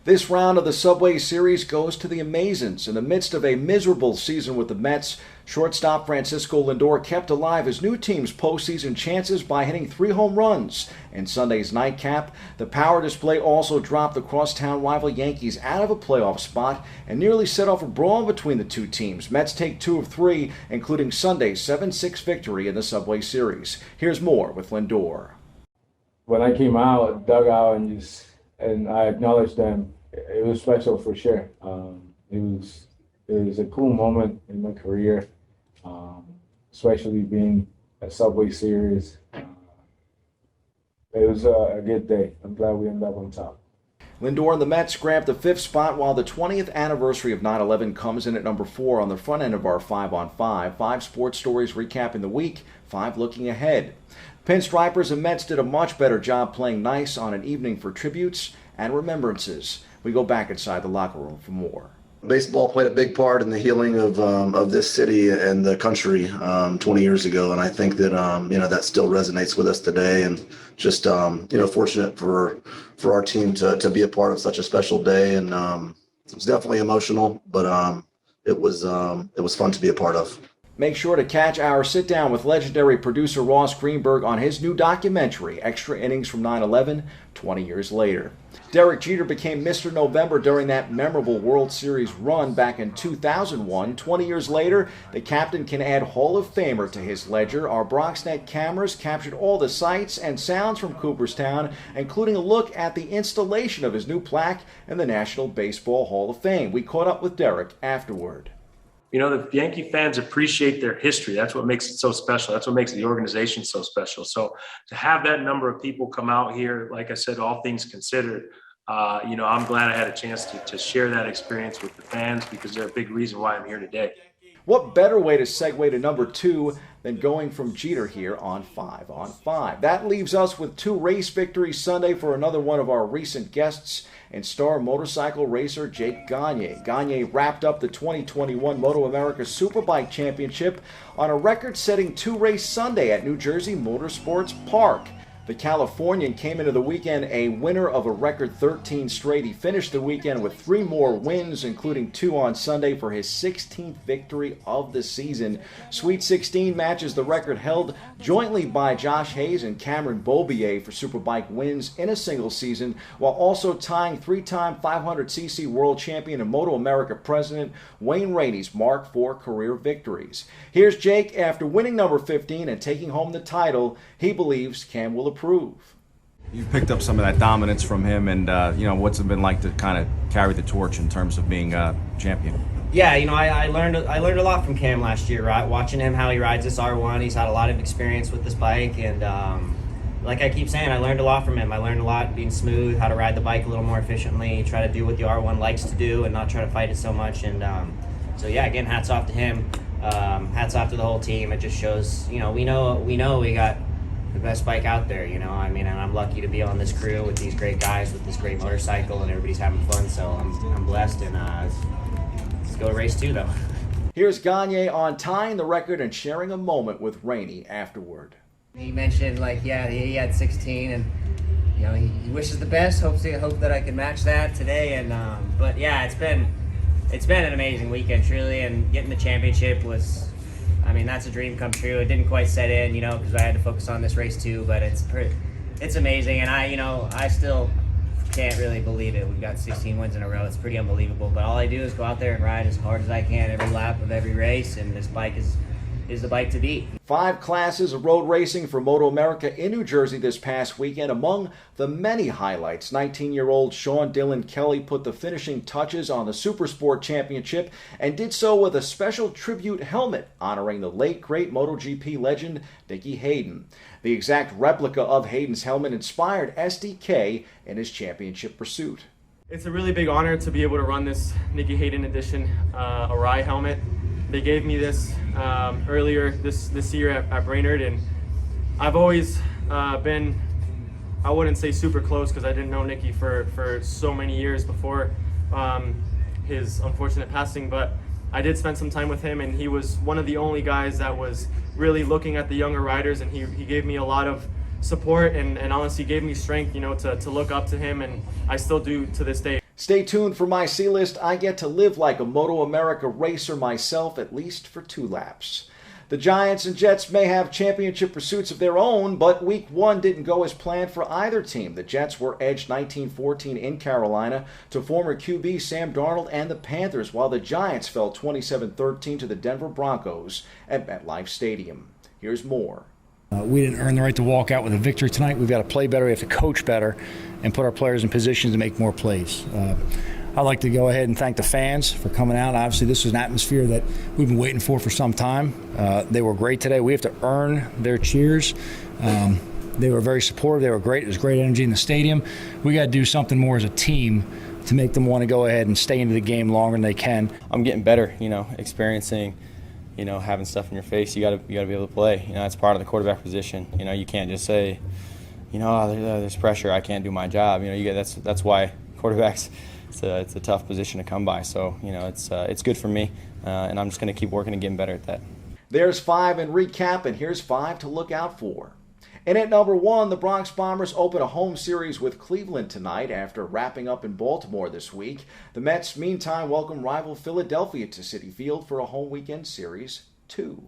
This round of the Subway Series goes to the Amazons. In the midst of a miserable season with the Mets, shortstop Francisco Lindor kept alive his new team's postseason chances by hitting 3 home runs. In Sunday's nightcap, the power display also dropped the crosstown rival Yankees out of a playoff spot and nearly set off a brawl between the two teams. Mets take 2 of 3, including Sunday's 7-6 victory in the Subway Series. Here's more with Lindor. When I came out, dugout, and I acknowledged them, it was special for sure. It was a cool moment in my career, especially being a Subway Series. It was a good day. I'm glad we ended up on top. Lindor and the Mets grabbed the 5th spot, while the 20th anniversary of 9/11 comes in at number 4 on the front end of our 5 on 5. 5 sports stories recapping the week, 5 looking ahead. Pinstripers and Mets did a much better job playing nice on an evening for tributes and remembrances. We go back inside the locker room for more. Baseball played a big part in the healing of this city and the country 20 years ago, and I think that that still resonates with us today. And just fortunate for our team to be a part of such a special day. And it was definitely emotional, but it was fun to be a part of. Make sure to catch our sit-down with legendary producer Ross Greenberg on his new documentary, Extra Innings from 9/11, 20 years later. Derek Jeter became Mr. November during that memorable World Series run back in 2001. 20 years later, the captain can add Hall of Famer to his ledger. Our BroxNet cameras captured all the sights and sounds from Cooperstown, including a look at the installation of his new plaque in the National Baseball Hall of Fame. We caught up with Derek afterward. You know, the Yankee fans appreciate their history. That's what makes it so special. That's what makes the organization so special. So to have that number of people come out here, like I said, all things considered, I'm glad I had a chance to share that experience with the fans, because they're a big reason why I'm here today. What better way to segue to number 2 than going from Jeter here on 5 on 5? That leaves us with 2 race victories Sunday for another one of our recent guests and star motorcycle racer Jake Gagne. Gagne wrapped up the 2021 Moto America Superbike Championship on a record-setting 2-race Sunday at New Jersey Motorsports Park. The Californian came into the weekend a winner of a record 13 straight. He finished the weekend with 3 more wins, including 2 on Sunday for his 16th victory of the season. Sweet 16 matches the record held jointly by Josh Hayes and Cameron Beaubier for Superbike wins in a single season, while also tying 3-time 500cc world champion and Moto America president Wayne Rainey's mark for career victories. Here's Jake after winning number 15 and taking home the title he believes Cam will approve. You've picked up some of that dominance from him, and what's it been like to kind of carry the torch in terms of being a champion? Yeah, I learned a lot from Cam last year, right? Watching him, how he rides this R1. He's had a lot of experience with this bike, and like I keep saying, I learned a lot from him. I learned a lot being smooth, how to ride the bike a little more efficiently, try to do what the R1 likes to do and not try to fight it so much. And so yeah, again, hats off to him. Hats off to the whole team. It just shows, we know we got the best bike out there, and I'm lucky to be on this crew with these great guys, with this great motorcycle, and everybody's having fun, so I'm blessed, and let's go to race 2, though. Here's Gagne on tying the record and sharing a moment with Rainey afterward. He mentioned, he had 16, and, he wishes the best, hope that I can match that today, and, but yeah, it's been an amazing weekend, truly, and getting the championship was, that's a dream come true. It didn't quite set in, because I had to focus on this race too, but it's amazing, and I still can't really believe it. We've got 16 wins in a row. It's pretty unbelievable, but all I do is go out there and ride as hard as I can every lap of every race, and this bike is the bike to beat. 5 classes of road racing for Moto America in New Jersey this past weekend. Among the many highlights, 19-year-old Sean Dillon Kelly put the finishing touches on the Supersport Championship and did so with a special tribute helmet honoring the late great MotoGP legend Nicky Hayden. The exact replica of Hayden's helmet inspired SDK in his championship pursuit. It's a really big honor to be able to run this Nicky Hayden edition Arai helmet. They gave me this earlier this year at Brainerd, and I've always been, I wouldn't say super close because I didn't know Nicky for so many years before his unfortunate passing, but I did spend some time with him, and he was one of the only guys that was really looking at the younger riders, and he gave me a lot of support and honestly gave me strength, to look up to him, and I still do to this day. Stay tuned for my C-list. I get to live like a Moto America racer myself, at least for 2 laps. The Giants and Jets may have championship pursuits of their own, but Week 1 didn't go as planned for either team. The Jets were edged 19-14 in Carolina to former QB Sam Darnold and the Panthers, while the Giants fell 27-13 to the Denver Broncos at MetLife Stadium. Here's more. We didn't earn the right to walk out with a victory tonight. We've got to play better. We have to coach better and put our players in positions to make more plays. I'd like to go ahead and thank the fans for coming out. Obviously, this was an atmosphere that we've been waiting for some time. They were great today. We have to earn their cheers. They were very supportive. They were great. There's great energy in the stadium. We got to do something more as a team to make them want to go ahead and stay into the game longer than they can. I'm getting better, experiencing, having stuff in your face. You got to be able to play. That's part of the quarterback position. You can't just say, there's pressure. I can't do my job. That's why quarterbacks. It's a tough position to come by. So it's good for me, and I'm just going to keep working and getting better at that. There's 5 in recap, and here's 5 to look out for. And at number 1, the Bronx Bombers open a home series with Cleveland tonight after wrapping up in Baltimore this week. The Mets, meantime, welcome rival Philadelphia to Citi Field for a home weekend series 2.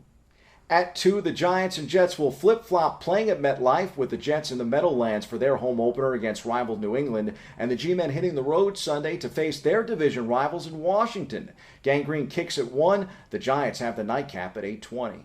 At 2, the Giants and Jets will flip-flop playing at MetLife, with the Jets in the Meadowlands for their home opener against rival New England, and the G-Men hitting the road Sunday to face their division rivals in Washington. Gangrene kicks at 1. The Giants have the nightcap at 8:20.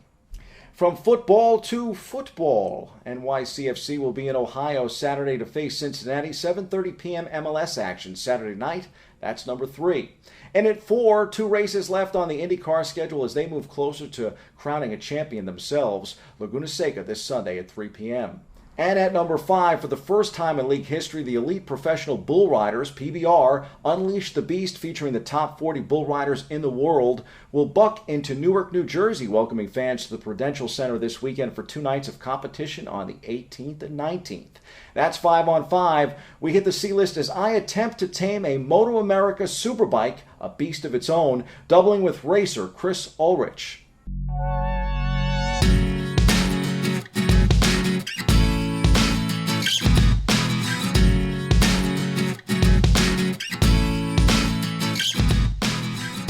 From football to football, NYCFC will be in Ohio Saturday to face Cincinnati. 7:30 p.m. MLS action Saturday night. That's number 3. And at 4, 2 races left on the IndyCar schedule as they move closer to crowning a champion themselves. Laguna Seca this Sunday at 3 p.m. And at number 5, for the first time in league history, the Elite Professional Bull Riders, PBR, Unleash the Beast, featuring the top 40 bull riders in the world, will buck into Newark, New Jersey, welcoming fans to the Prudential Center this weekend for 2 nights of competition on the 18th and 19th. That's 5 on 5. We hit the C-list as I attempt to tame a Moto America Superbike, a beast of its own, doubling with racer Chris Ulrich.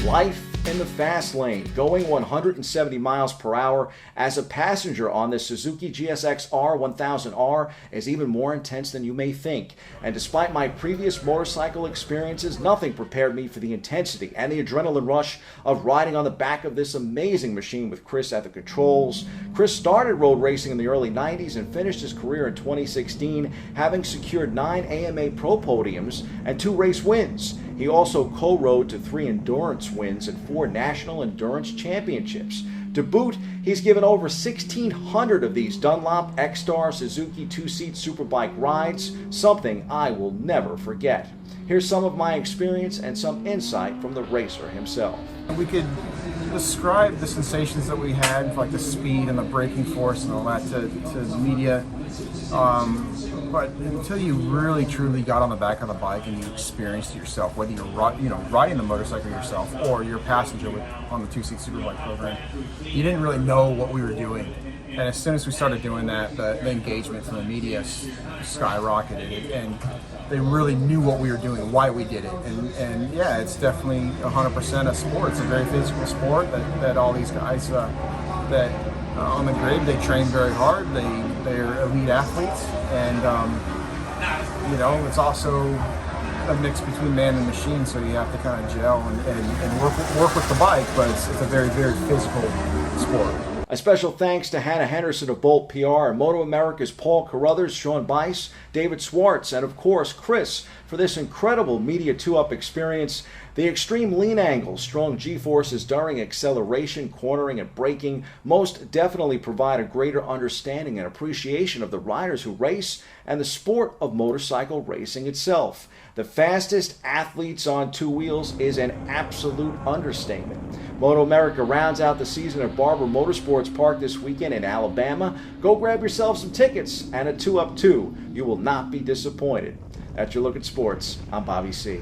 Life in the fast lane, going 170 miles per hour as a passenger on the Suzuki GSX R1000R is even more intense than you may think. And despite my previous motorcycle experiences, nothing prepared me for the intensity and the adrenaline rush of riding on the back of this amazing machine with Chris at the controls. Chris started road racing in the early 90s and finished his career in 2016, having secured 9 AMA Pro podiums and 2 race wins. He also co-rode to 3 endurance wins and 4 national endurance championships. To boot, he's given over 1,600 of these Dunlop X-Star Suzuki 2-seat Superbike rides, something I will never forget. Here's some of my experience and some insight from the racer himself. We could describe the sensations that we had, like the speed and the braking force and all that, to the media. But until you really truly got on the back of the bike and you experienced it yourself, whether you're riding the motorcycle yourself or you're a passenger on the 2-seat Superbike program, you didn't really know what we were doing. And as soon as we started doing that, the engagement from the media skyrocketed, and they really knew what we were doing, why we did it. And yeah, it's definitely 100% a sport. It's a very physical sport that all these guys on the grid, they train very hard. They're elite athletes, and it's also a mix between man and machine. So you have to kind of gel and work with the bike, but it's a very, very physical sport. A special thanks to Hannah Henderson of Bolt PR and Moto America's Paul Carruthers, Sean Bice, David Swartz, and of course Chris for this incredible Media 2-Up experience. The extreme lean angles, strong G-forces during acceleration, cornering, and braking most definitely provide a greater understanding and appreciation of the riders who race and the sport of motorcycle racing itself. The fastest athletes on 2 wheels is an absolute understatement. Moto America rounds out the season at Barber Motorsports Park this weekend in Alabama. Go grab yourself some tickets and a 2-Up too. You will not be disappointed. That's your look at sports. I'm Bobby C.